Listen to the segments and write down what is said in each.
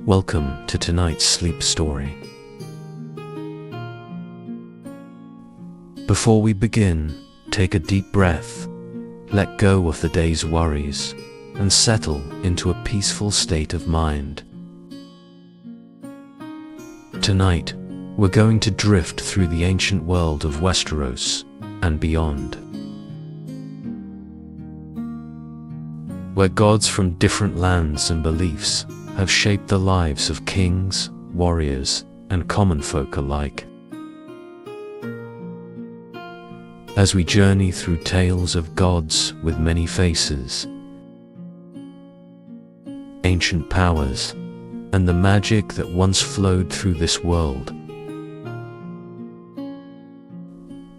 Welcome to tonight's sleep story. Before we begin, take a deep breath, let go of the day's worries, and settle into a peaceful state of mind. Tonight, we're going to drift through the ancient world of Westeros and beyond, where gods from different lands and beliefs have shaped the lives of kings, warriors, and common folk alike. As we journey through tales of gods with many faces, ancient powers, and the magic that once flowed through this world,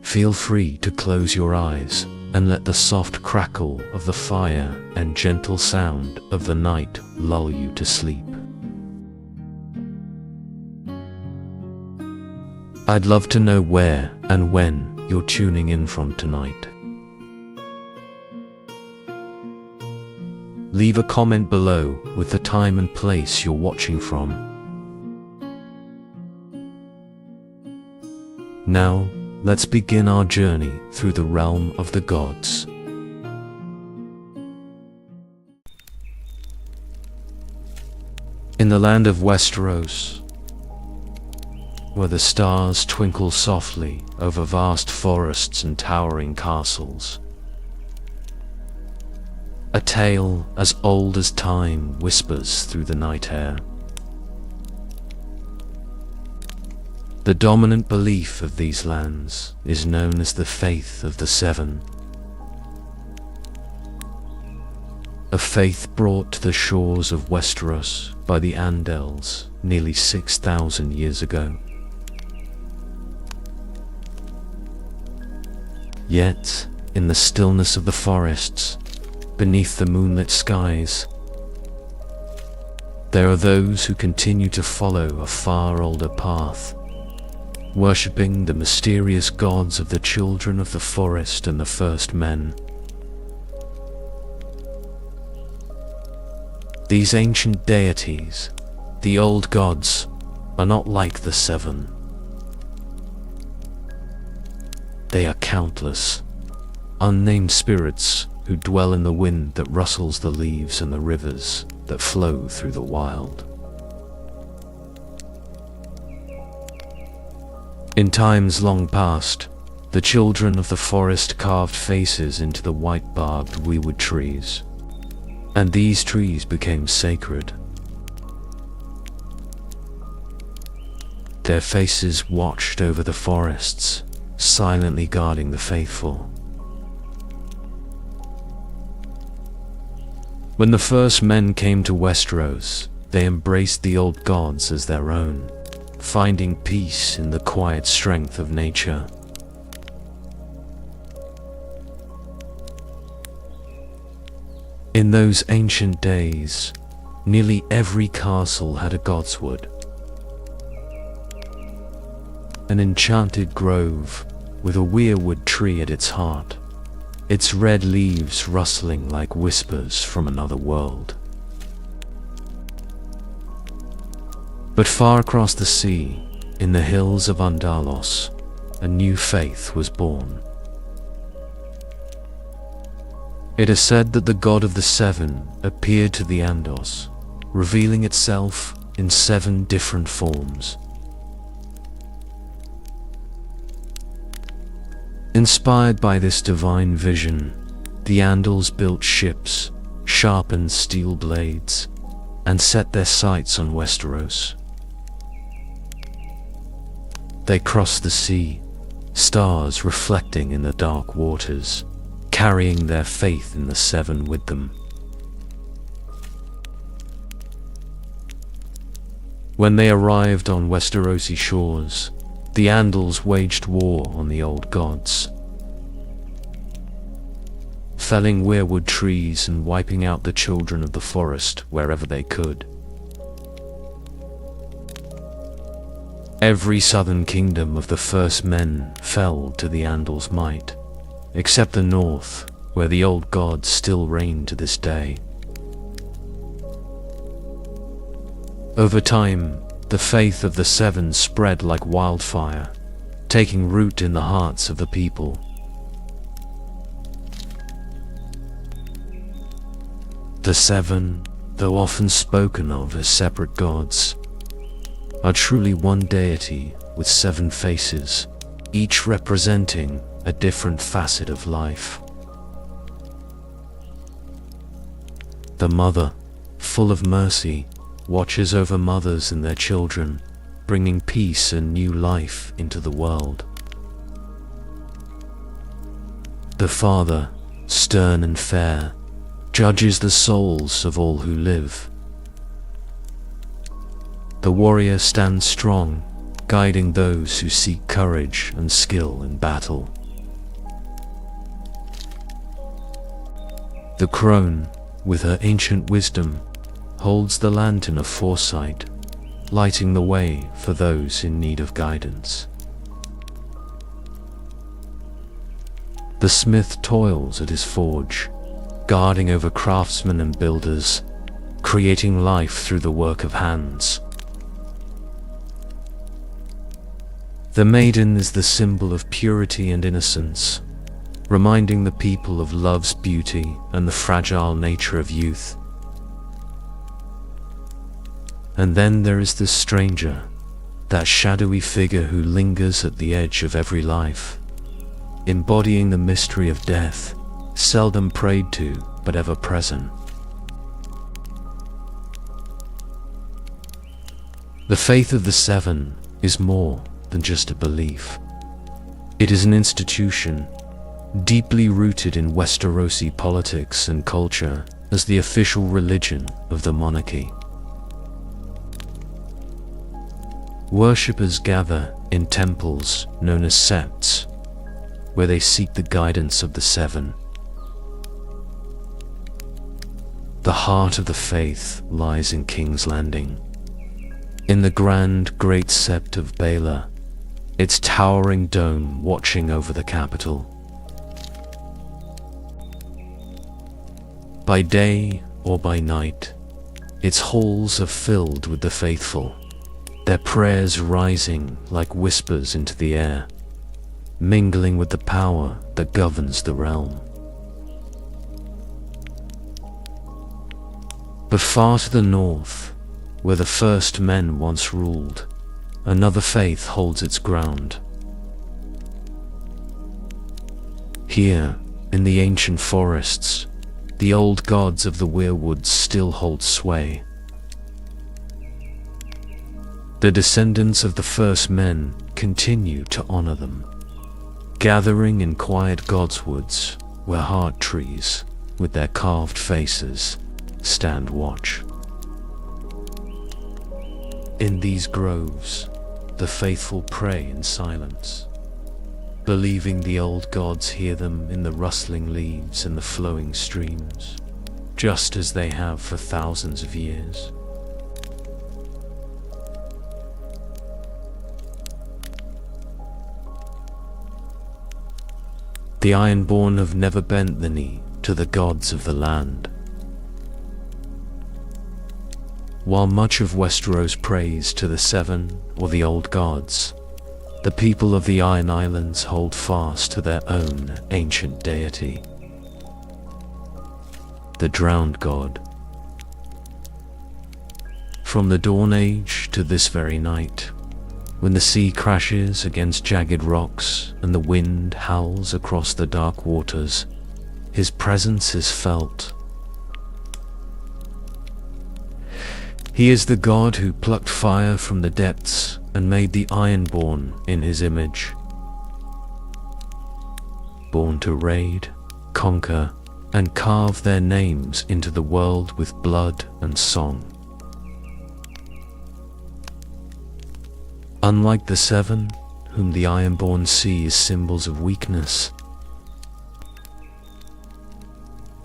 feel free to close your eyes and let the soft crackle of the fire and gentle sound of the night lull you to sleep. I'd love to know where and when you're tuning in from tonight. Leave a comment below with the time and place you're watching from. Now, let's begin our journey through the realm of the gods. In the land of Westeros, where the stars twinkle softly over vast forests and towering castles, a tale as old as time whispers through the night air. The dominant belief of these lands is known as the faith of the Seven, a faith brought to the shores of Westeros by the Andals nearly 6,000 years ago. Yet, in the stillness of the forests, beneath the moonlit skies, there are those who continue to follow a far older path, worshipping the mysterious gods of the children of the forest and the first men. These ancient deities, the old gods, are not like the Seven. They are countless, unnamed spirits who dwell in the wind that rustles the leaves and the rivers that flow through the wild. In times long past, the children of the forest carved faces into the white-barked weirwood trees, and these trees became sacred. Their faces watched over the forests, silently guarding the faithful. When the first men came to Westeros, they embraced the old gods as their own, finding peace in the quiet strength of nature. In those ancient days, nearly every castle had a godswood, an enchanted grove with a weirwood tree at its heart, its red leaves rustling like whispers from another world. But far across the sea, in the hills of Andalos, a new faith was born. It is said that the god of the Seven appeared to the Andals, revealing itself in 7 different forms. Inspired by this divine vision, the Andals built ships, sharpened steel blades, and set their sights on Westeros. They crossed the sea, stars reflecting in the dark waters, carrying their faith in the Seven with them. When they arrived on Westerosi shores, the Andals waged war on the old gods, felling weirwood trees and wiping out the children of the forest wherever they could. Every southern kingdom of the first men fell to the Andals' might, except the north, where the old gods still reign to this day. Over time, the faith of the seven spread like wildfire, taking root in the hearts of the people. The seven, though often spoken of as separate gods, are truly one deity with seven faces, each representing a different facet of life. The mother, full of mercy, watches over mothers and their children, bringing peace and new life into the world. The father, stern and fair, judges the souls of all who live. The warrior stands strong, guiding those who seek courage and skill in battle. The crone, with her ancient wisdom, holds the lantern of foresight, lighting the way for those in need of guidance. The smith toils at his forge, guarding over craftsmen and builders, creating life through the work of hands. The maiden is the symbol of purity and innocence, reminding the people of love's beauty and the fragile nature of youth. And then there is the stranger, that shadowy figure who lingers at the edge of every life, embodying the mystery of death, seldom prayed to, but ever present. The faith of the seven is more than just a belief. It is an institution, deeply rooted in Westerosi politics and culture as the official religion of the monarchy. Worshippers gather in temples known as septs, where they seek the guidance of the seven. The heart of the faith lies in King's Landing, in the grand Great Sept of Baelor, its towering dome watching over the capital. By day or by night, its halls are filled with the faithful, their prayers rising like whispers into the air, mingling with the power that governs the realm. But far to the north, where the first men once ruled, another faith holds its ground. Here, in the ancient forests, the old gods of the weirwoods still hold sway. The descendants of the first men continue to honor them, gathering in quiet godswoods where heart trees, with their carved faces, stand watch. In these groves, the faithful pray in silence, believing the old gods hear them in the rustling leaves and the flowing streams, just as they have for thousands of years. The Ironborn have never bent the knee to the gods of the land. While much of Westeros prays to the seven or the old gods, the people of the Iron Islands hold fast to their own ancient deity, the Drowned God. From the Dawn Age to this very night, when the sea crashes against jagged rocks and the wind howls across the dark waters, his presence is felt. He is the god who plucked fire from the depths and made the Ironborn in his image. Born to raid, conquer, and carve their names into the world with blood and song. Unlike the seven, whom the Ironborn see as symbols of weakness,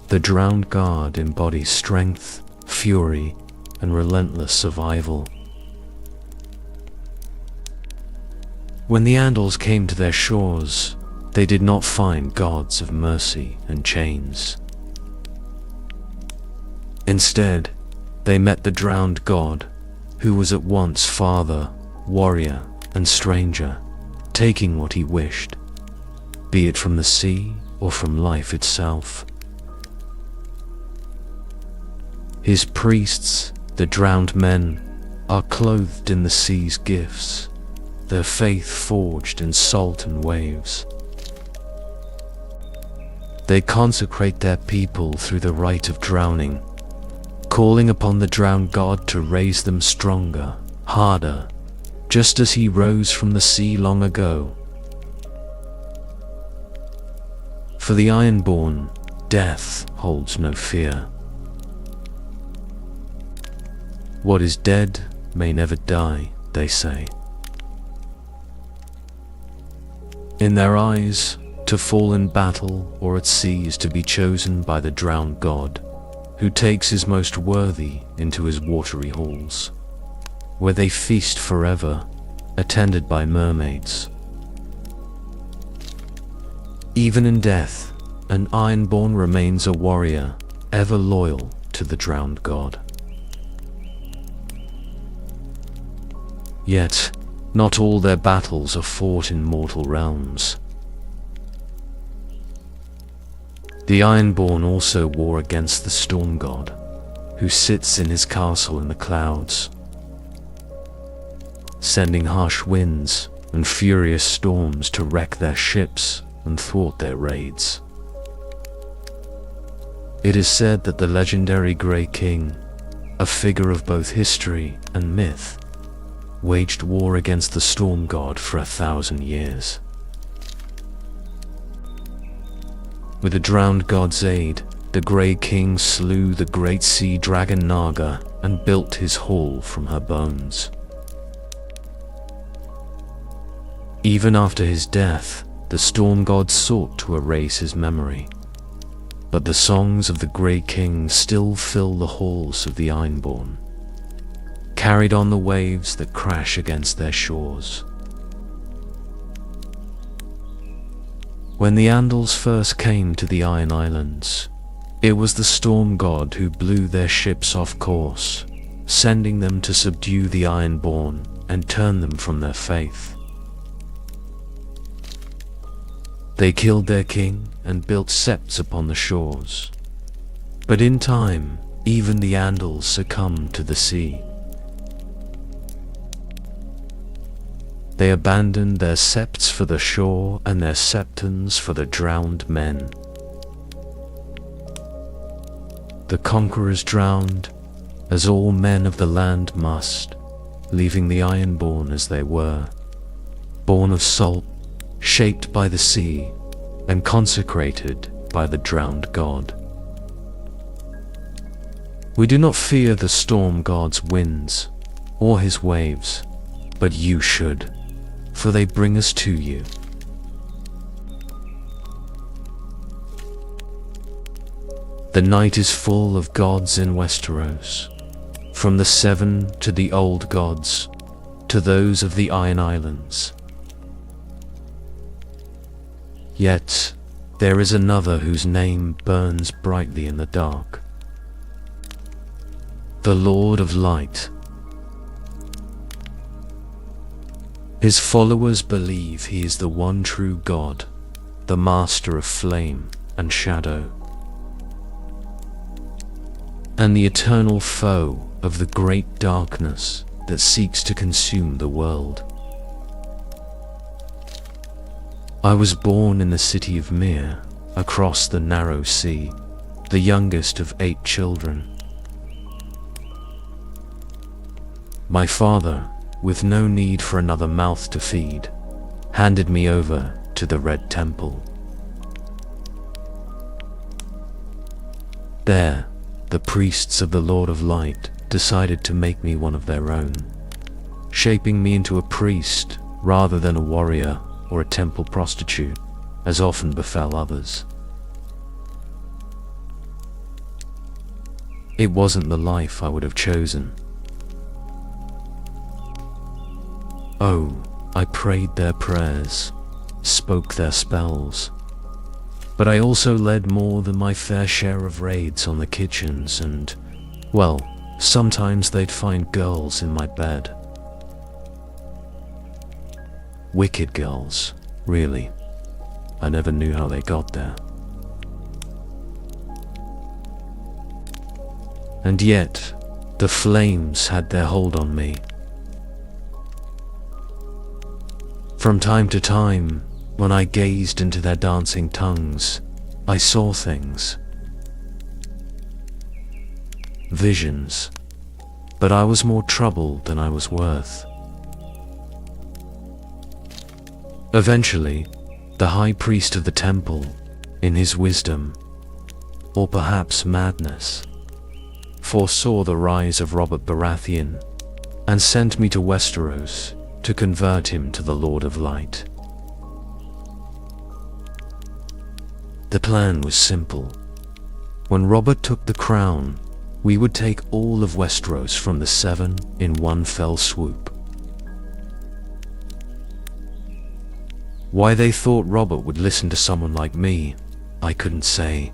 the Drowned God embodies strength, fury, and relentless survival. When the Andals came to their shores, they did not find gods of mercy and chains. Instead, they met the Drowned God, who was at once father, warrior, and stranger, taking what he wished, be it from the sea or from life itself. His priests, the drowned men, are clothed in the sea's gifts, their faith forged in salt and waves. They consecrate their people through the rite of drowning, calling upon the drowned god to raise them stronger, harder, just as he rose from the sea long ago. For the ironborn, death holds no fear. What is dead may never die, they say. In their eyes, to fall in battle or at sea is to be chosen by the drowned god, who takes his most worthy into his watery halls, where they feast forever, attended by mermaids. Even in death, an ironborn remains a warrior, ever loyal to the drowned god. Yet, not all their battles are fought in mortal realms. The Ironborn also war against the Storm God, who sits in his castle in the clouds, sending harsh winds and furious storms to wreck their ships and thwart their raids. It is said that the legendary Grey King, a figure of both history and myth, waged war against the Storm God for 1,000 years. With the drowned god's aid, the Grey King slew the great sea dragon Naga and built his hall from her bones. Even after his death, the Storm God sought to erase his memory, but the songs of the Grey King still fill the halls of the Ironborn, carried on the waves that crash against their shores. When the Andals first came to the Iron Islands, it was the Storm God who blew their ships off course, sending them to subdue the Ironborn and turn them from their faith. They killed their king and built septs upon the shores, but in time, even the Andals succumbed to the sea. They abandoned their septs for the shore and their septons for the drowned men. The conquerors drowned, as all men of the land must, leaving the Ironborn as they were, born of salt, shaped by the sea, and consecrated by the drowned god. We do not fear the Storm God's winds, or his waves, but you should, for they bring us to you. The night is full of gods in Westeros, from the seven to the old gods, to those of the Iron Islands. Yet, there is another whose name burns brightly in the dark. The Lord of Light. His followers believe he is the one true God, the master of flame and shadow, and the eternal foe of the great darkness that seeks to consume the world. I was born in the city of Myr, across the narrow sea, the youngest of 8 children. My father, with no need for another mouth to feed, handed me over to the Red Temple. There, the priests of the Lord of Light decided to make me one of their own, shaping me into a priest rather than a warrior or a temple prostitute, as often befell others. It wasn't the life I would have chosen. Oh, I prayed their prayers, spoke their spells, but I also led more than my fair share of raids on the kitchens and, well, Sometimes they'd find girls in my bed. Wicked girls, really. I never knew how they got there. And yet, the flames had their hold on me. From time to time, when I gazed into their dancing tongues, I saw things. Visions. But I was more troubled than I was worth. Eventually, the high priest of the temple, in his wisdom, or perhaps madness, foresaw the rise of Robert Baratheon and sent me to Westeros to convert him to the Lord of Light. The plan was simple. When Robert took the crown, we would take all of Westeros from the Seven in one fell swoop. Why they thought Robert would listen to someone like me, I couldn't say.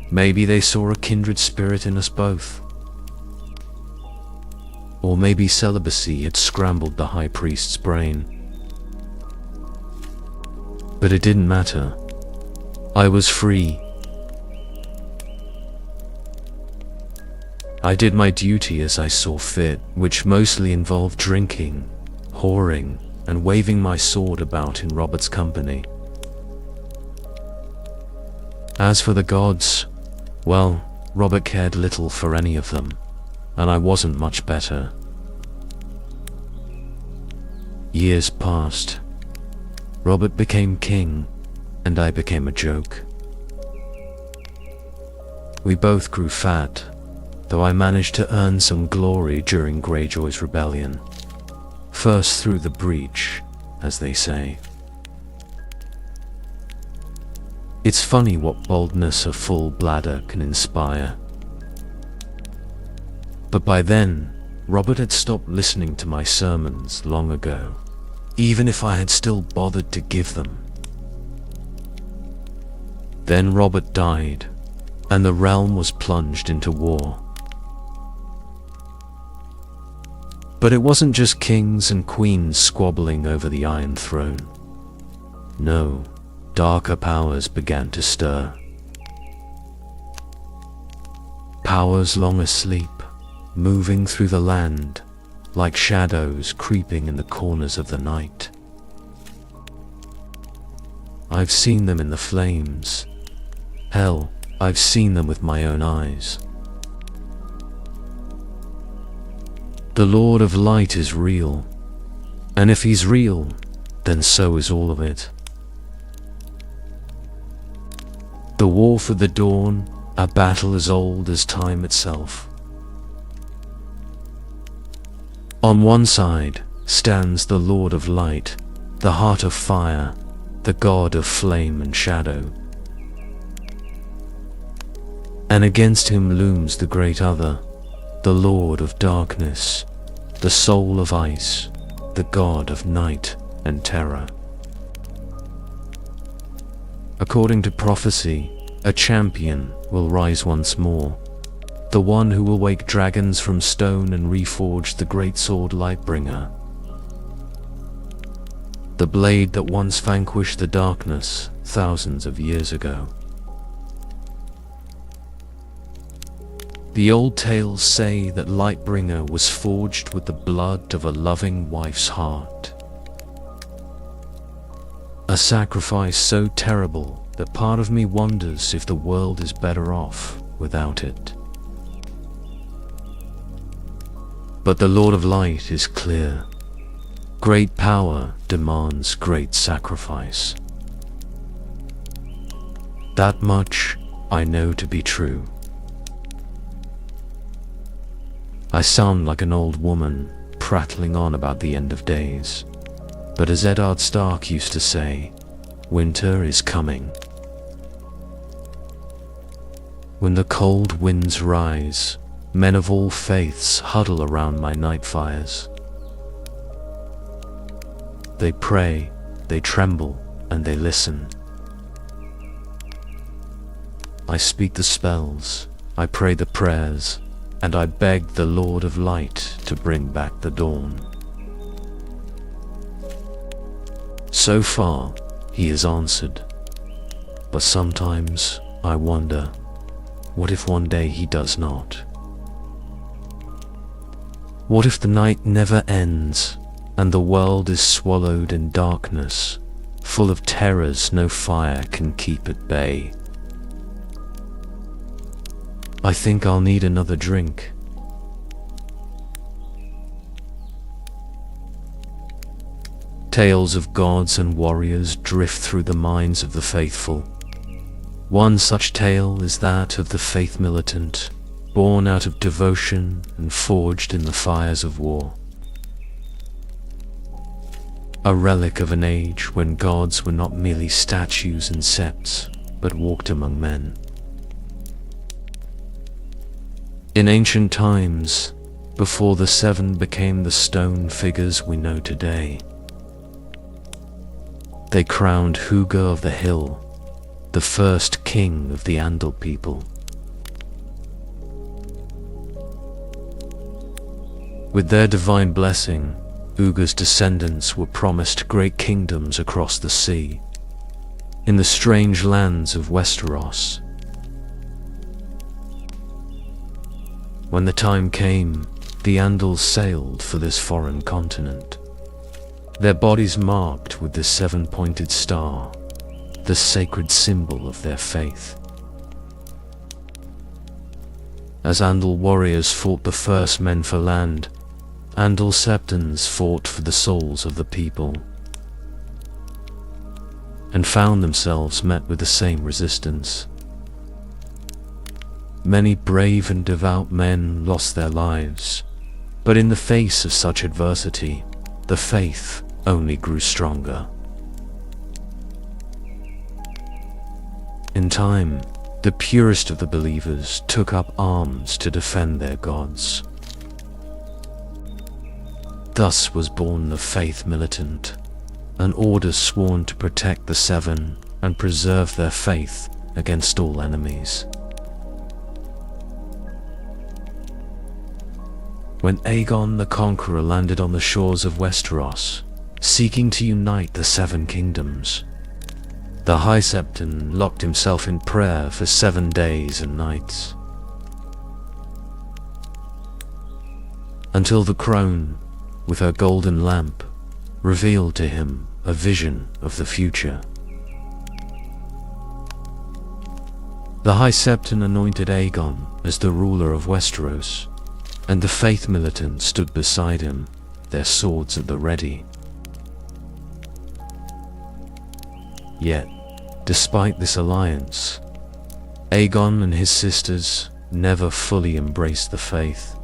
Maybe they saw a kindred spirit in us both. Or maybe celibacy had scrambled the high priest's brain. But it didn't matter. I was free. I did my duty as I saw fit, which mostly involved drinking, whoring, and waving my sword about in Robert's company. As for the gods, well, Robert cared little for any of them, and I wasn't much better. Years passed. Robert became king, and I became a joke. We both grew fat, though I managed to earn some glory during Greyjoy's rebellion. First through the breach, as they say. It's funny what boldness a full bladder can inspire. But by then, Robert had stopped listening to my sermons long ago, even if I had still bothered to give them. Then Robert died, and the realm was plunged into war. But it wasn't just kings and queens squabbling over the Iron Throne. No, darker powers began to stir. Powers long asleep, moving through the land, like shadows creeping in the corners of the night. I've seen them in the flames. Hell, I've seen them with my own eyes. The Lord of Light is real, and if he's real, then so is all of it. The War for the Dawn, a battle as old as time itself. On one side stands the Lord of Light, the Heart of Fire, the God of Flame and Shadow. And against him looms the great other, the Lord of Darkness, the Soul of Ice, the God of Night and Terror. According to prophecy, a champion will rise once more, the one who will wake dragons from stone and reforge the great sword Lightbringer. The blade that once vanquished the darkness thousands of years ago. The old tales say that Lightbringer was forged with the blood of a loving wife's heart. A sacrifice so terrible that part of me wonders if the world is better off without it. But the Lord of Light is clear. Great power demands great sacrifice. That much I know to be true. I sound like an old woman prattling on about the end of days, but as Eddard Stark used to say, winter is coming. When the cold winds rise, men of all faiths huddle around my night fires. They pray, they tremble, and they listen. I speak the spells, I pray the prayers, and I beg the Lord of Light to bring back the dawn. So far, he has answered, but sometimes I wonder, what if one day he does not? What if the night never ends, and the world is swallowed in darkness, full of terrors no fire can keep at bay? I think I'll need another drink. Tales of gods and warriors drift through the minds of the faithful. One such tale is that of the faith militant, born out of devotion and forged in the fires of war. A relic of an age when gods were not merely statues and septs, but walked among men. In ancient times, before the seven became the stone figures we know today, they crowned Huga of the Hill, the first king of the Andal people. With their divine blessing, Uga's descendants were promised great kingdoms across the sea, in the strange lands of Westeros. When the time came, the Andals sailed for this foreign continent, their bodies marked with the seven-pointed star, the sacred symbol of their faith. As Andal warriors fought the first men for land, Andal Septons fought for the souls of the people, and found themselves met with the same resistance. Many brave and devout men lost their lives, but in the face of such adversity, the faith only grew stronger. In time, the purest of the believers took up arms to defend their gods. Thus was born the Faith Militant, an order sworn to protect the Seven and preserve their faith against all enemies. When Aegon the Conqueror landed on the shores of Westeros, seeking to unite the Seven Kingdoms, the High Septon locked himself in prayer for 7 days and nights, until the crone, with her golden lamp, revealed to him a vision of the future. The High Septon anointed Aegon as the ruler of Westeros, and the Faith Militant stood beside him, their swords at the ready. Yet, despite this alliance, Aegon and his sisters never fully embraced the faith.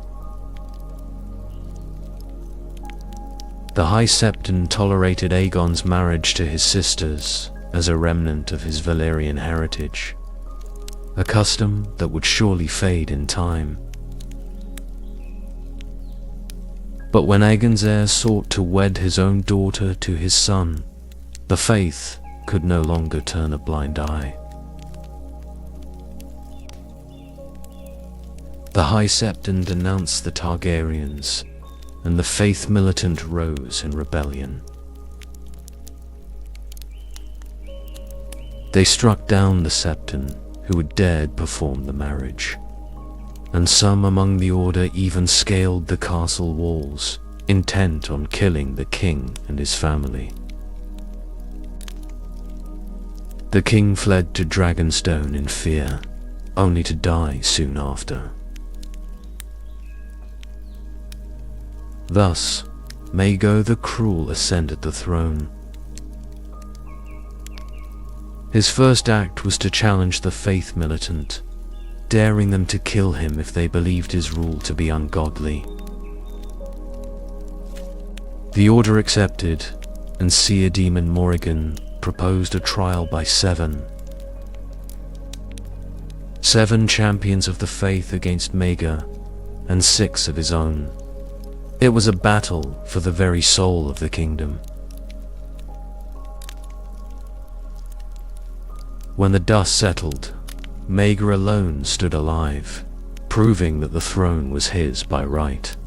The High Septon tolerated Aegon's marriage to his sisters as a remnant of his Valyrian heritage, a custom that would surely fade in time. But when Aegon's heir sought to wed his own daughter to his son, the faith could no longer turn a blind eye. The High Septon denounced the Targaryens, and the Faith Militant rose in rebellion. They struck down the Septon who had dared perform the marriage, and some among the order even scaled the castle walls, intent on killing the king and his family. The king fled to Dragonstone in fear, only to die soon after. Thus, Maego the Cruel ascended the throne. His first act was to challenge the Faith Militant, daring them to kill him if they believed his rule to be ungodly. The order accepted, and Seer Demon Morrigan proposed a trial by 7 champions of the faith against Maega, and 6 of his own. It was a battle for the very soul of the kingdom. When the dust settled, Maga alone stood alive, proving that the throne was his by right.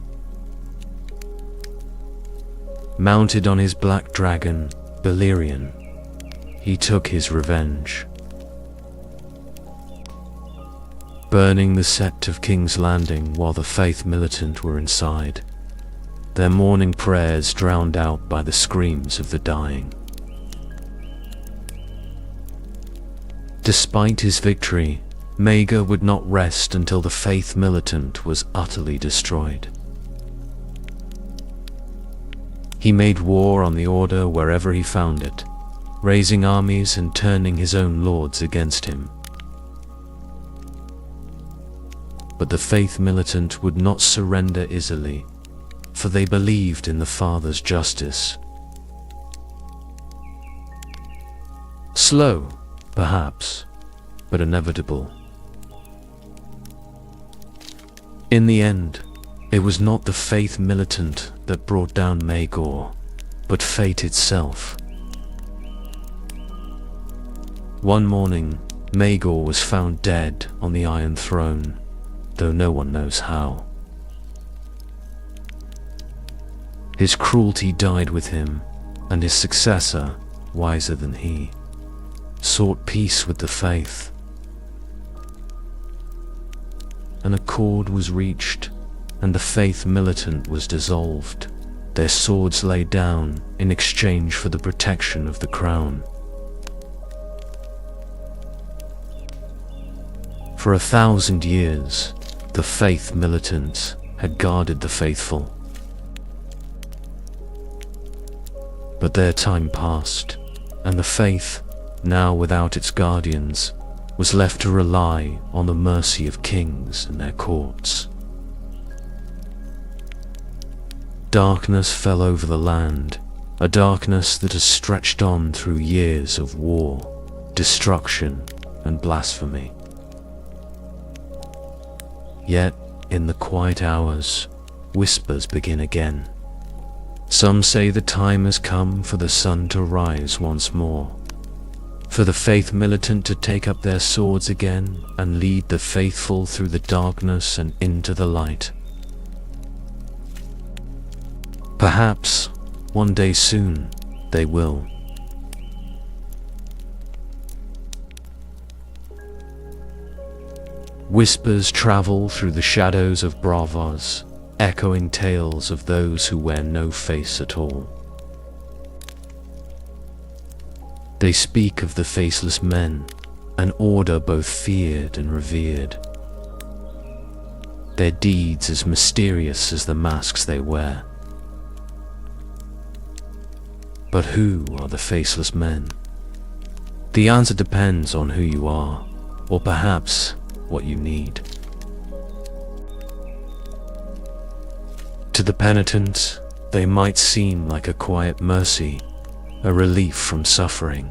Mounted on his black dragon, Balerion, he took his revenge. Burning the sept of King's Landing while the Faith militant were inside, their morning prayers drowned out by the screams of the dying. Despite his victory, Maga would not rest until the Faith militant was utterly destroyed. He made war on the Order wherever he found it, raising armies and turning his own lords against him. But the Faith militant would not surrender easily, for they believed in the Father's justice. Slow, perhaps, but inevitable. In the end, it was not the Faith militant that brought down Magor, but fate itself. One morning, Magor was found dead on the Iron Throne, though no one knows how. His cruelty died with him, and his successor, wiser than he, sought peace with the Faith. An accord was reached, and the Faith militant was dissolved, their swords laid down in exchange for the protection of the crown. For 1,000 years, the Faith militants had guarded the faithful. But their time passed, and the Faith, now without its guardians, was left to rely on the mercy of kings and their courts. Darkness fell over the land, a darkness that has stretched on through years of war, destruction, and blasphemy. Yet, in the quiet hours, whispers begin again. Some say the time has come for the sun to rise once more, for the Faith militant to take up their swords again and lead the faithful through the darkness and into the light. Perhaps, one day soon, they will. Whispers travel through the shadows of Bravos, echoing tales of those who wear no face at all. They speak of the faceless men, an order both feared and revered. Their deeds as mysterious as the masks they wear. But who are the faceless men? The answer depends on who you are, or perhaps what you need. To the penitent, they might seem like a quiet mercy, a relief from suffering.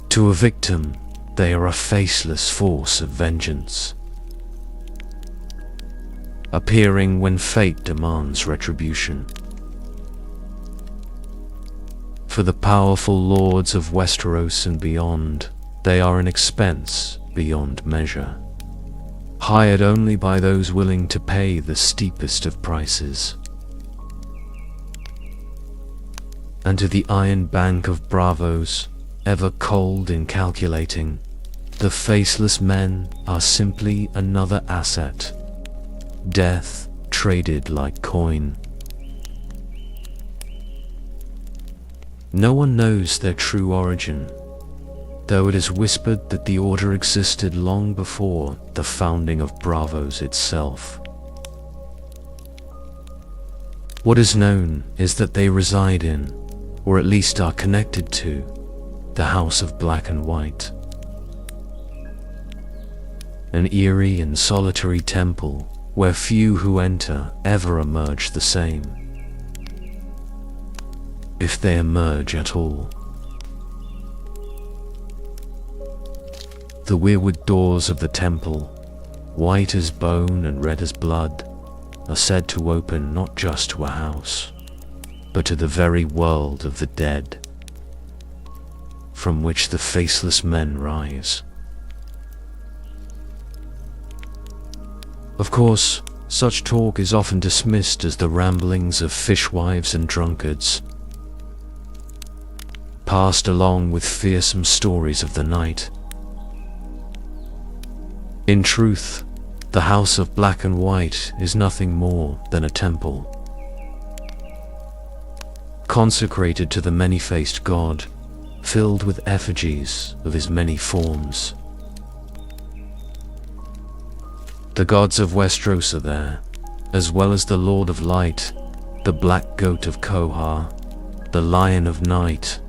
To a victim, they are a faceless force of vengeance, appearing when fate demands retribution. For the powerful lords of Westeros and beyond, they are an expense beyond measure, hired only by those willing to pay the steepest of prices. And to the iron bank of Bravos, ever cold in calculating, the faceless men are simply another asset, death traded like coin. No one knows their true origin, though it is whispered that the Order existed long before the founding of Bravos itself. What is known is that they reside in, or at least are connected to, the House of Black and White. An eerie and solitary temple where few who enter ever emerge the same, if they emerge at all. The weirwood doors of the temple, white as bone and red as blood, are said to open not just to a house, but to the very world of the dead. from which the faceless men rise. Of course, such talk is often dismissed as the ramblings of fishwives and drunkards, passed along with fearsome stories of the night. In truth, the House of Black and White is nothing more than a temple, consecrated to the many-faced God, filled with effigies of his many forms. The gods of Westeros are there, as well as the Lord of Light, the Black Goat of Kohar, the Lion of Night,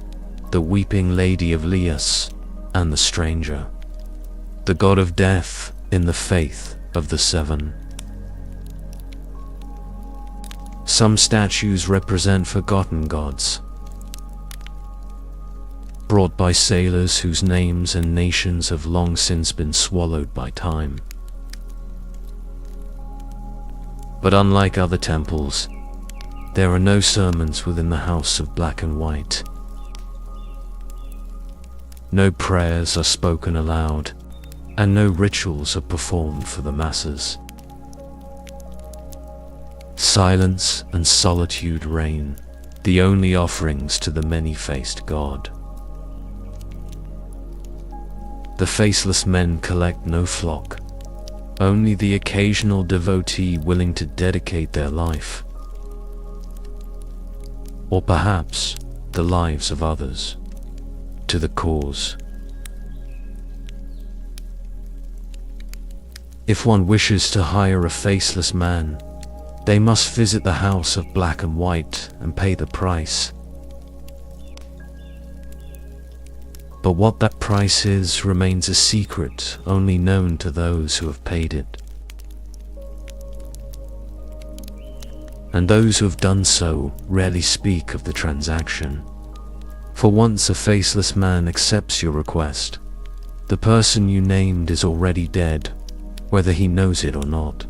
the Weeping Lady of Lias, and the Stranger, the God of Death in the faith of the Seven. Some statues represent forgotten gods, brought by sailors whose names and nations have long since been swallowed by time. But unlike other temples, there are no sermons within the House of Black and White. No prayers are spoken aloud, and no rituals are performed for the masses. Silence and solitude reign, the only offerings to the many-faced God. The faceless men collect no flock, only the occasional devotee willing to dedicate their life, or perhaps the lives of others, to the cause. If one wishes to hire a faceless man, they must visit the House of Black and White and pay the price. But what that price is remains a secret only known to those who have paid it. And those who have done so rarely speak of the transaction. For once a faceless man accepts your request, the person you named is already dead, whether he knows it or not.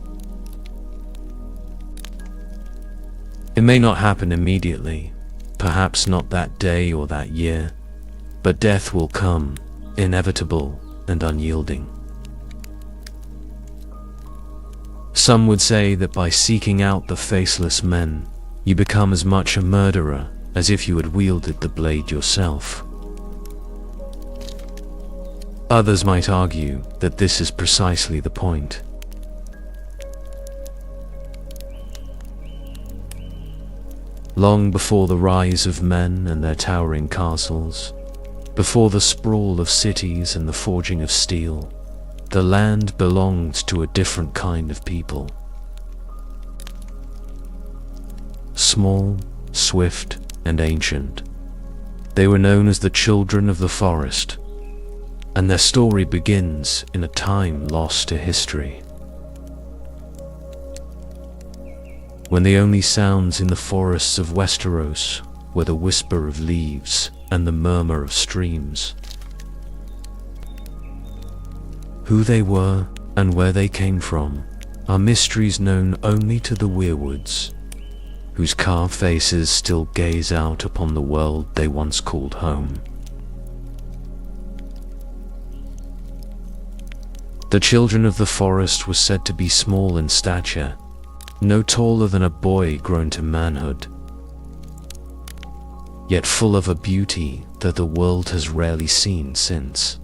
It may not happen immediately, perhaps not that day or that year, but death will come, inevitable and unyielding. Some would say that by seeking out the faceless men, you become as much a murderer as if you had wielded the blade yourself. Others might argue that this is precisely the point. Long before the rise of men and their towering castles, before the sprawl of cities and the forging of steel, the land belonged to a different kind of people. Small, swift, and ancient, they were known as the Children of the Forest, and their story begins in a time lost to history, when the only sounds in the forests of Westeros were the whisper of leaves and the murmur of streams. Who they were and where they came from are mysteries known only to the weirwoods, whose carved faces still gaze out upon the world they once called home. The Children of the Forest were said to be small in stature, no taller than a boy grown to manhood, yet full of a beauty that the world has rarely seen since.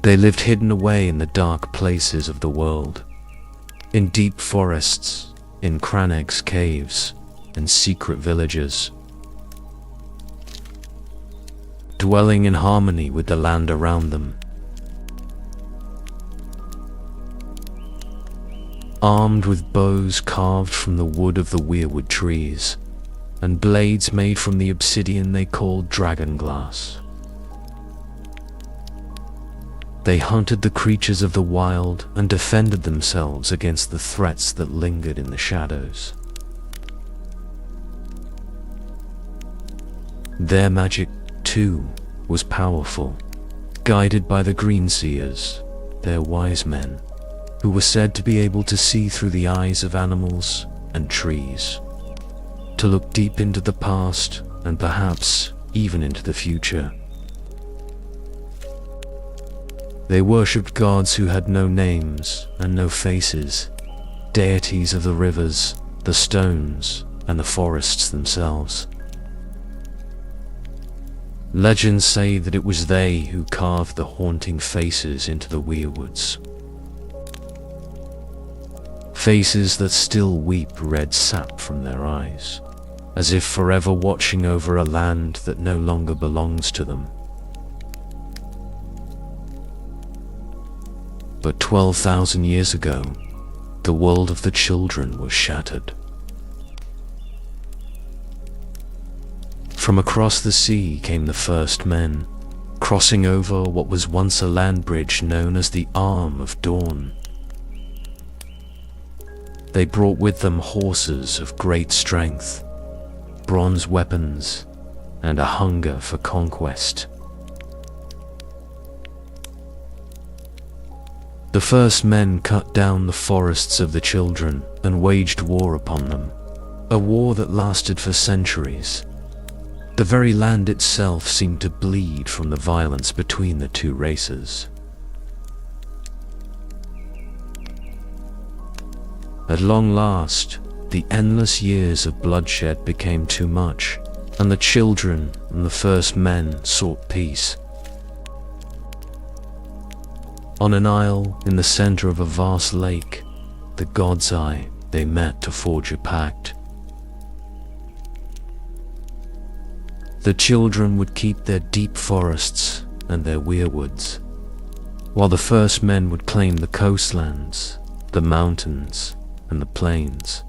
They lived hidden away in the dark places of the world, in deep forests, in Craneg's caves, and secret villages, dwelling in harmony with the land around them. Armed with bows carved from the wood of the weirwood trees, and blades made from the obsidian they called dragon glass. They hunted the creatures of the wild and defended themselves against the threats that lingered in the shadows. Their magic, too, was powerful, guided by the Greenseers, their wise men, who were said to be able to see through the eyes of animals and trees, to look deep into the past and perhaps even into the future. They worshipped gods who had no names and no faces, deities of the rivers, the stones, and the forests themselves. Legends say that it was they who carved the haunting faces into the weirwoods. Faces that still weep red sap from their eyes, as if forever watching over a land that no longer belongs to them. But 12,000 years ago, the world of the children was shattered. From across the sea came the first men, crossing over what was once a land bridge known as the Arm of Dawn. They brought with them horses of great strength, bronze weapons, and a hunger for conquest. The first men cut down the forests of the children and waged war upon them, a war that lasted for centuries. The very land itself seemed to bleed from the violence between the two races. At long last, the endless years of bloodshed became too much, and the children and the first men sought peace. On an isle in the center of a vast lake, the God's Eye, they met to forge a pact. The children would keep their deep forests and their weirwoods, while the first men would claim the coastlands, the mountains, and the plains.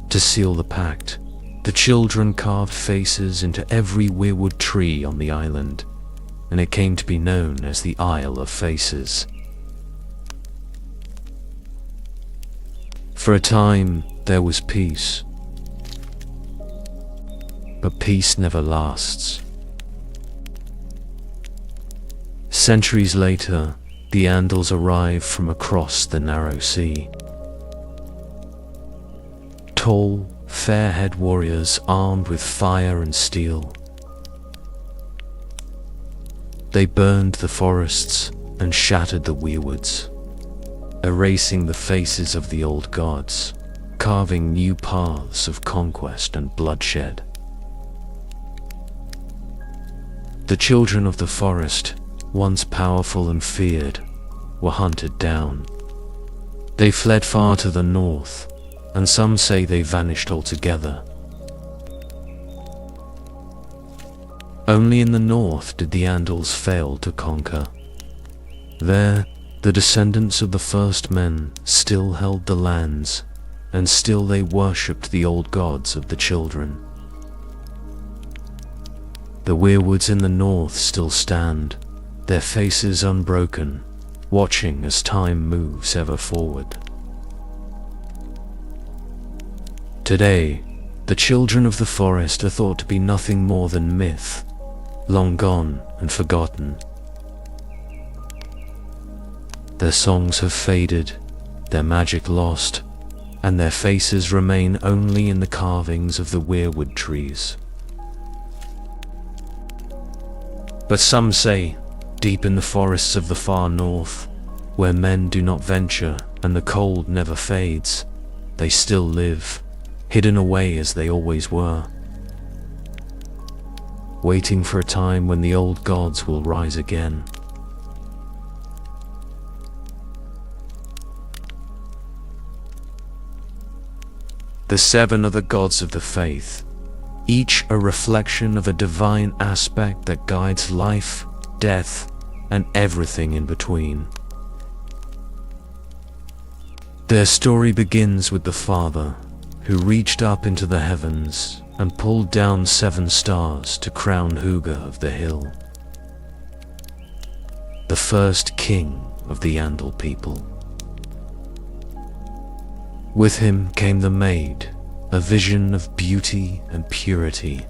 To seal the pact, the children carved faces into every weirwood tree on the island, and it came to be known as the Isle of Faces. For a time, there was peace. But peace never lasts. Centuries later, the Andals arrived from across the narrow sea. Tall, fair-haired warriors armed with fire and steel. They burned the forests and shattered the weirwoods, erasing the faces of the old gods, carving new paths of conquest and bloodshed. The children of the forest, once powerful and feared, were hunted down. They fled far to the north, and some say they vanished altogether. Only in the north did the Andals fail to conquer. There, the descendants of the first men still held the lands, and still they worshipped the old gods of the children. The weirwoods in the north still stand, their faces unbroken, watching as time moves ever forward. Today, the children of the forest are thought to be nothing more than myth, long gone and forgotten. Their songs have faded, their magic lost, and their faces remain only in the carvings of the weirwood trees. But some say, deep in the forests of the far north, where men do not venture and the cold never fades, they still live, hidden away as they always were, waiting for a time when the old gods will rise again. The seven are the gods of the faith, each a reflection of a divine aspect that guides life, death, and everything in between. Their story begins with the Father, who reached up into the heavens and pulled down 7 stars to crown Huga of the Hill, the first king of the Andal people. With him came the maid, a vision of beauty and purity,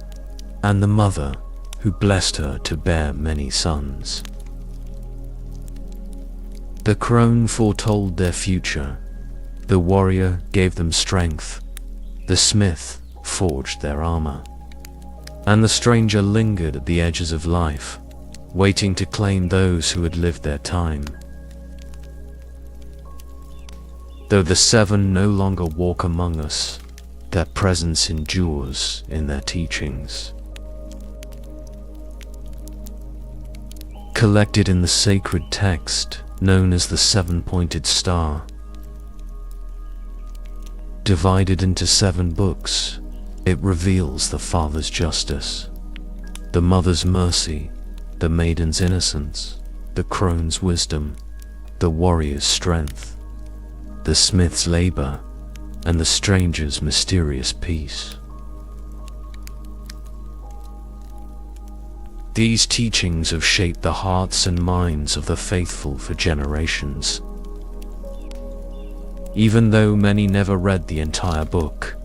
and the mother, who blessed her to bear many sons. The crone foretold their future, the warrior gave them strength, the smith forged their armor. And the stranger lingered at the edges of life, waiting to claim those who had lived their time. Though the seven no longer walk among us, their presence endures in their teachings. Collected in the sacred text known as the seven-pointed star, divided into 7 books, it reveals the Father's justice, the Mother's mercy, the Maiden's innocence, the Crone's wisdom, the Warrior's strength, the Smith's labor, and the Stranger's mysterious peace. These teachings have shaped the hearts and minds of the faithful for generations. Even though many never read the entire book,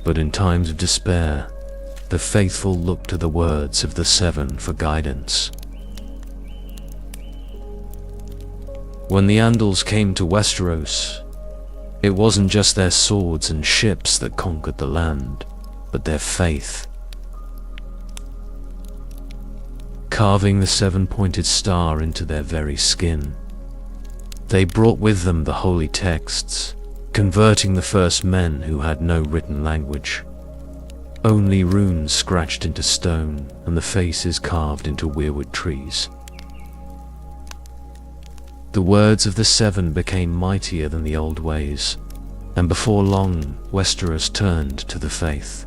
but in times of despair, the faithful look to the words of the 7 for guidance. When the Andals came to Westeros, it wasn't just their swords and ships that conquered the land, but their faith. Carving the 7-pointed star into their very skin, they brought with them the holy texts, converting the first men who had no written language. Only runes scratched into stone and the faces carved into weirwood trees. The words of the 7 became mightier than the old ways, and before long, Westeros turned to the faith.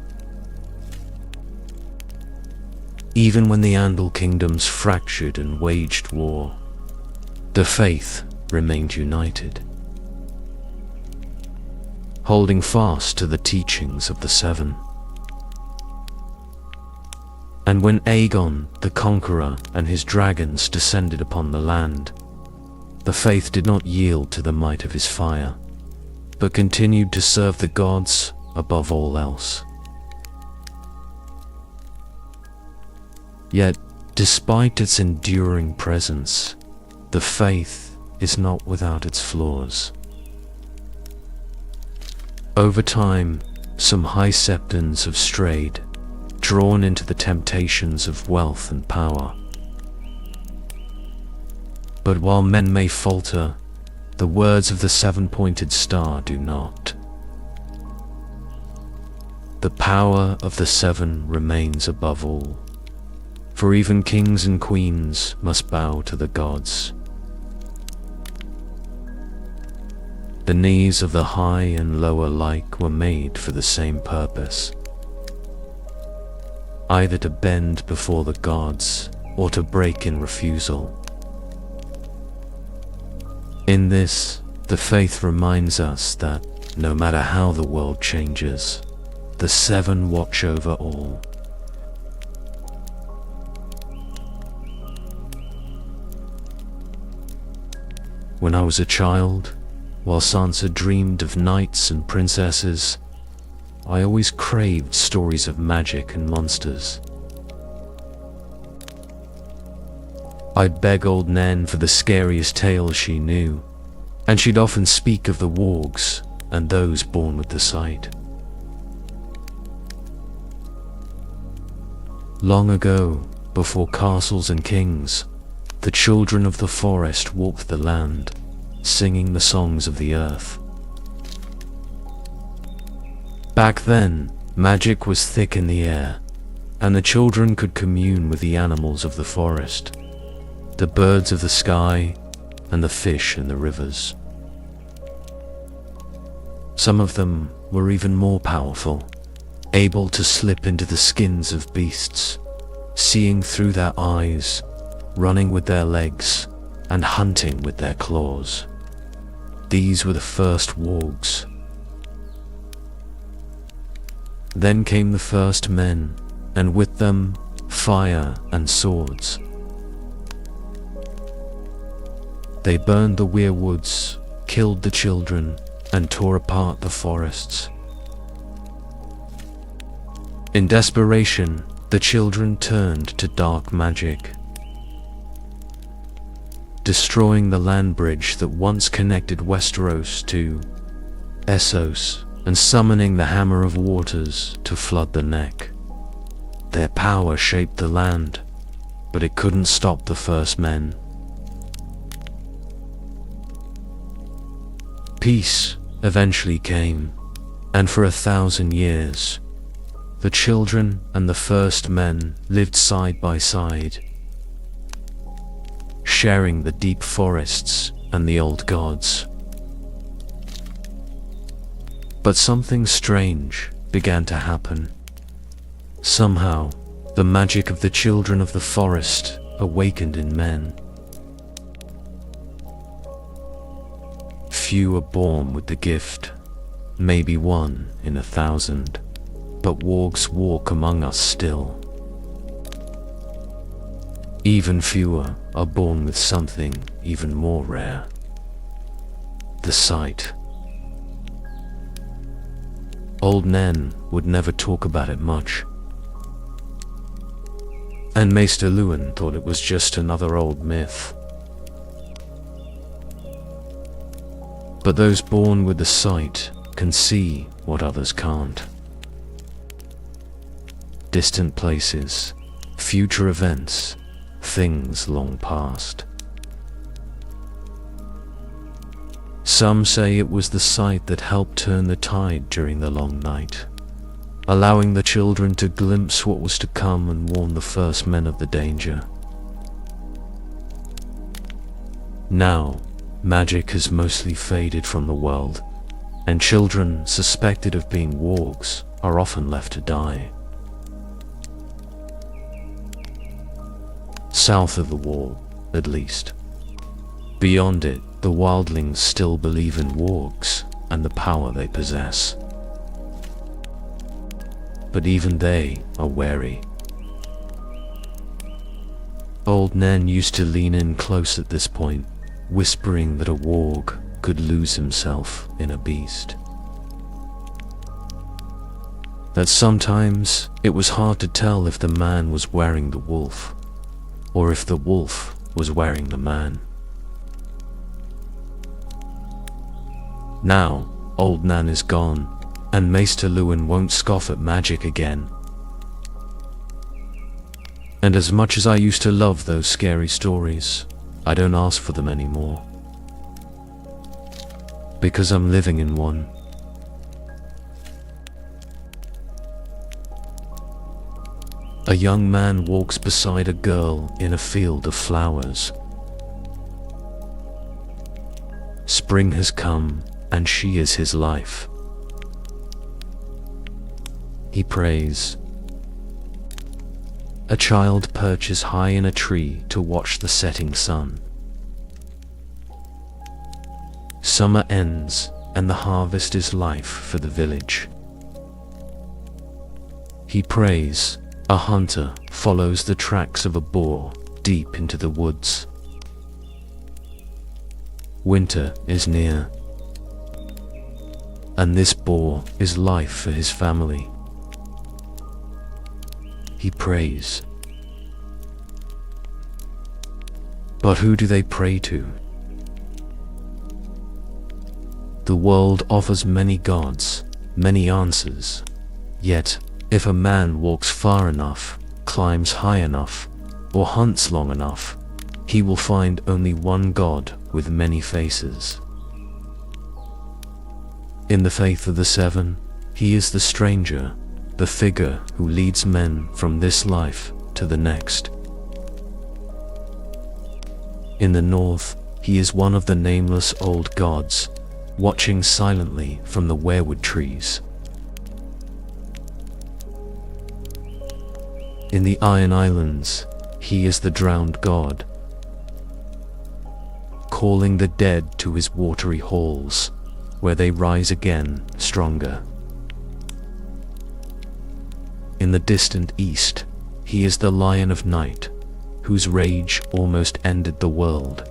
Even when the Andal kingdoms fractured and waged war, the faith remained united, holding fast to the teachings of the 7. And when Aegon, the Conqueror, and his dragons descended upon the land, the faith did not yield to the might of his fire, but continued to serve the gods above all else. Yet, despite its enduring presence, the faith is not without its flaws. Over time, some high septons have strayed, drawn into the temptations of wealth and power. But while men may falter, the words of the 7-pointed star do not. The power of the 7 remains above all, for even kings and queens must bow to the gods. The knees of the high and low alike were made for the same purpose, either to bend before the gods or to break in refusal. In this, the faith reminds us that no matter how the world changes, the 7 watch over all. When I was a child, while Sansa dreamed of knights and princesses, I always craved stories of magic and monsters. I'd beg old Nan for the scariest tales she knew, and she'd often speak of the wargs and those born with the sight. Long ago, before castles and kings, the children of the forest walked the land, singing the songs of the earth. Back then, magic was thick in the air, and the children could commune with the animals of the forest, the birds of the sky, and the fish in the rivers. Some of them were even more powerful, able to slip into the skins of beasts, seeing through their eyes, running with their legs, and hunting with their claws. These were the first wargs. Then came the first men, and with them, fire and swords. They burned the weirwoods, killed the children, and tore apart the forests. In desperation, the children turned to dark magic, destroying the land bridge that once connected Westeros to Essos, and summoning the hammer of waters to flood the neck. Their power shaped the land, but it couldn't stop the first men. Peace eventually came, and for 1,000 years, the children and the first men lived side by side, sharing the deep forests and the old gods. But something strange began to happen. Somehow, the magic of the children of the forest awakened in men. Few are born with the gift, maybe 1 in 1,000, but wargs walk among us still. Even fewer are born with something even more rare: the sight. Old Nen would never talk about it much, and Maester Lewin thought it was just another old myth. But those born with the sight can see what others can't. Distant places, future events, things long past. Some say it was the sight that helped turn the tide during the long night, allowing the children to glimpse what was to come and warn the first men of the danger. Now, magic has mostly faded from the world, and children suspected of being wargs are often left to die. South of the wall, at least. Beyond it, the wildlings still believe in wargs and the power they possess. But even they are wary. Old Nen used to lean in close at this point, whispering that a warg could lose himself in a beast. That sometimes it was hard to tell if the man was wearing the wolf, or if the wolf was wearing the man. Now, Old Nan is gone, and Maester Lewin won't scoff at magic again. And as much as I used to love those scary stories, I don't ask for them anymore, because I'm living in one. A young man walks beside a girl in a field of flowers. Spring has come, and she is his life. He prays. A child perches high in a tree to watch the setting sun. Summer ends, and the harvest is life for the village. He prays. A hunter follows the tracks of a boar deep into the woods. Winter is near, and this boar is life for his family. He prays. But who do they pray to? The world offers many gods, many answers, yet if a man walks far enough, climbs high enough, or hunts long enough, he will find only one God with many faces. In the faith of the Seven, he is the stranger, the figure who leads men from this life to the next. In the north, he is one of the nameless old gods, watching silently from the weirwood trees. In the Iron Islands, he is the drowned god, calling the dead to his watery halls, where they rise again stronger. In the distant east, he is the Lion of Night, whose rage almost ended the world.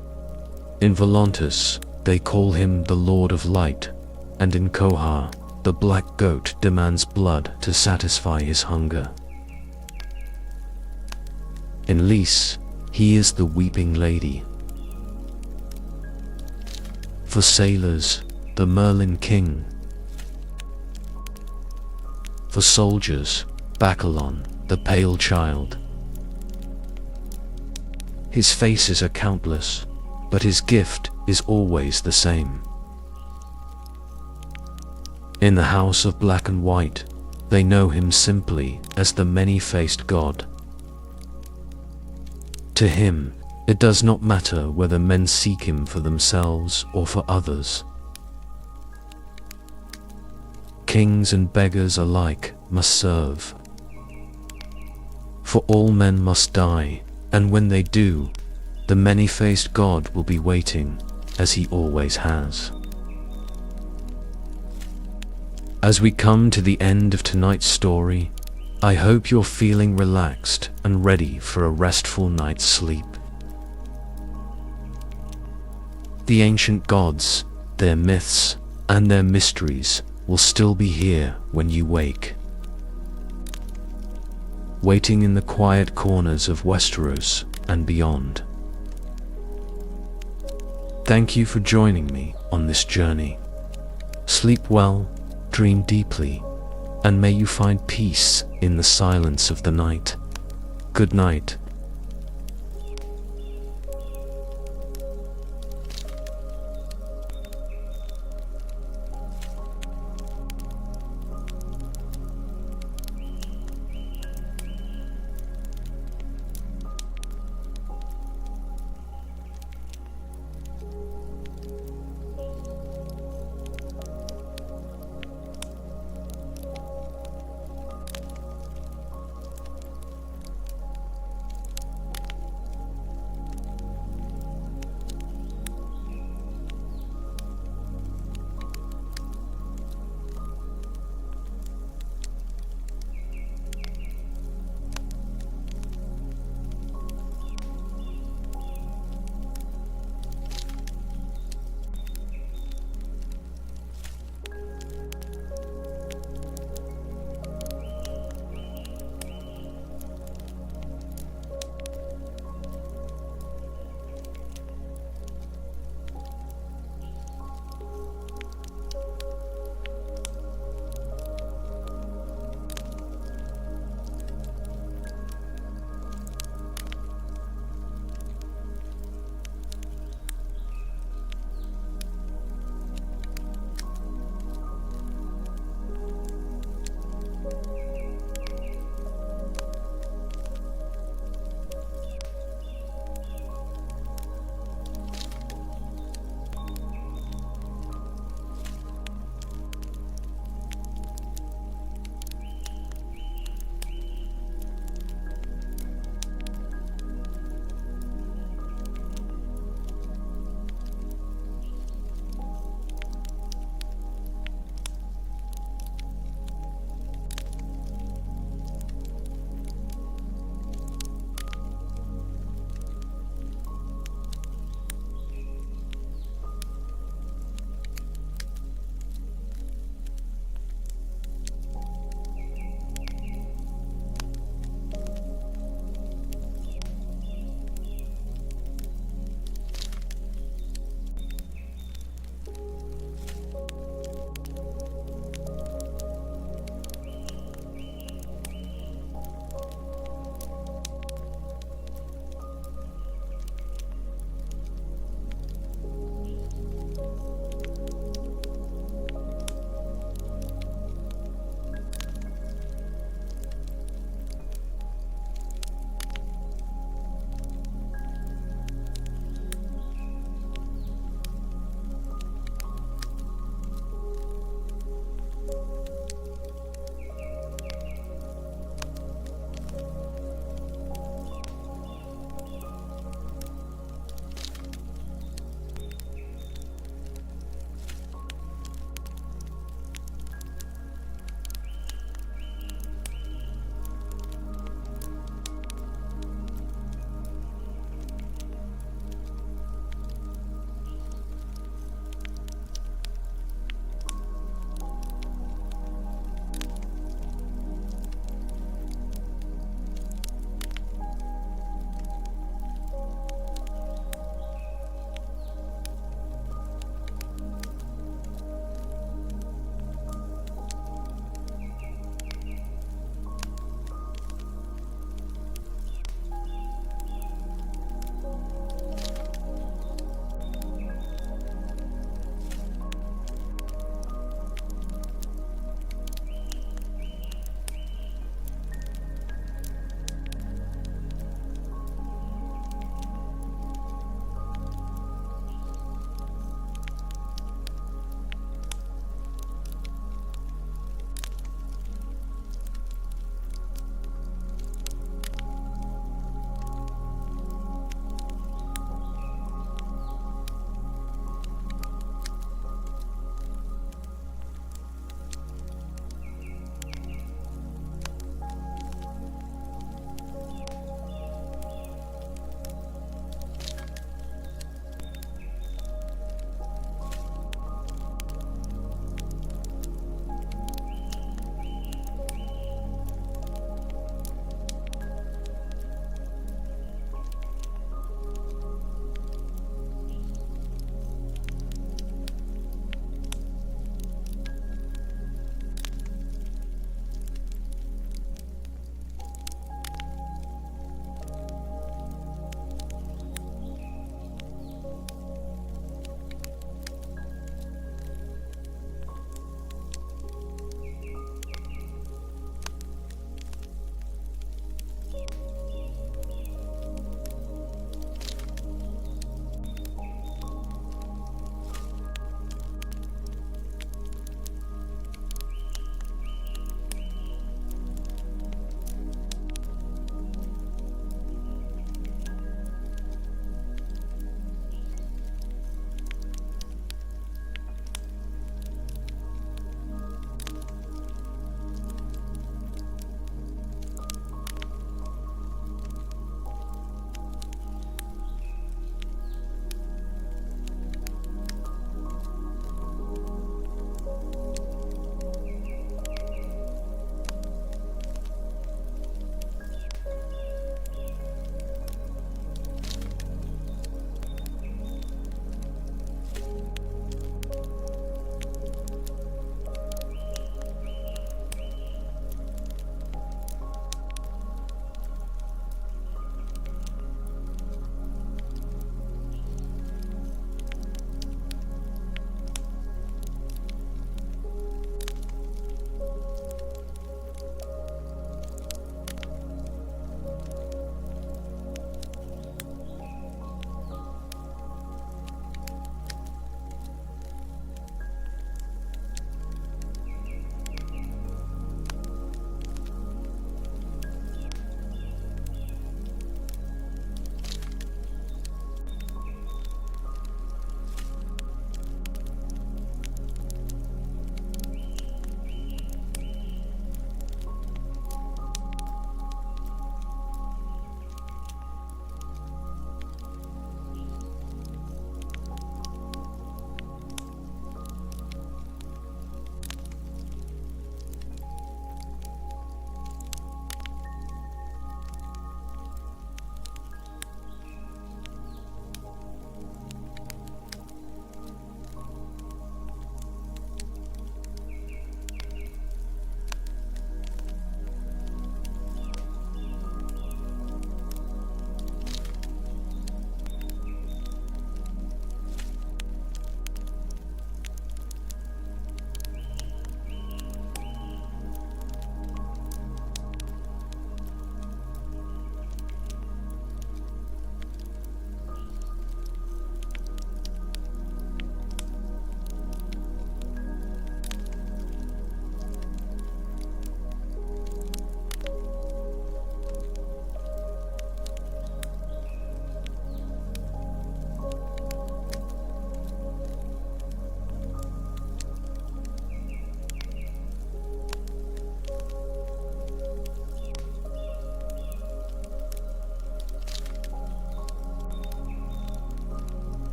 In Volantis, they call him the Lord of Light, and in Kohar, the black goat demands blood to satisfy his hunger. In Lys, he is the Weeping Lady. For sailors, the Merlin King. For soldiers, Bacalon, the pale child. His faces are countless, but his gift is always the same. In the house of black and white, they know him simply as the many-faced God. To him, it does not matter whether men seek him for themselves or for others. Kings and beggars alike must serve. For all men must die, and when they do, the many-faced God will be waiting, as he always has. As we come to the end of tonight's story, I hope you're feeling relaxed and ready for a restful night's sleep. The ancient gods, their myths, and their mysteries will still be here when you wake, waiting in the quiet corners of Westeros and beyond. Thank you for joining me on this journey. Sleep well, dream deeply, and may you find peace in the silence of the night. Good night.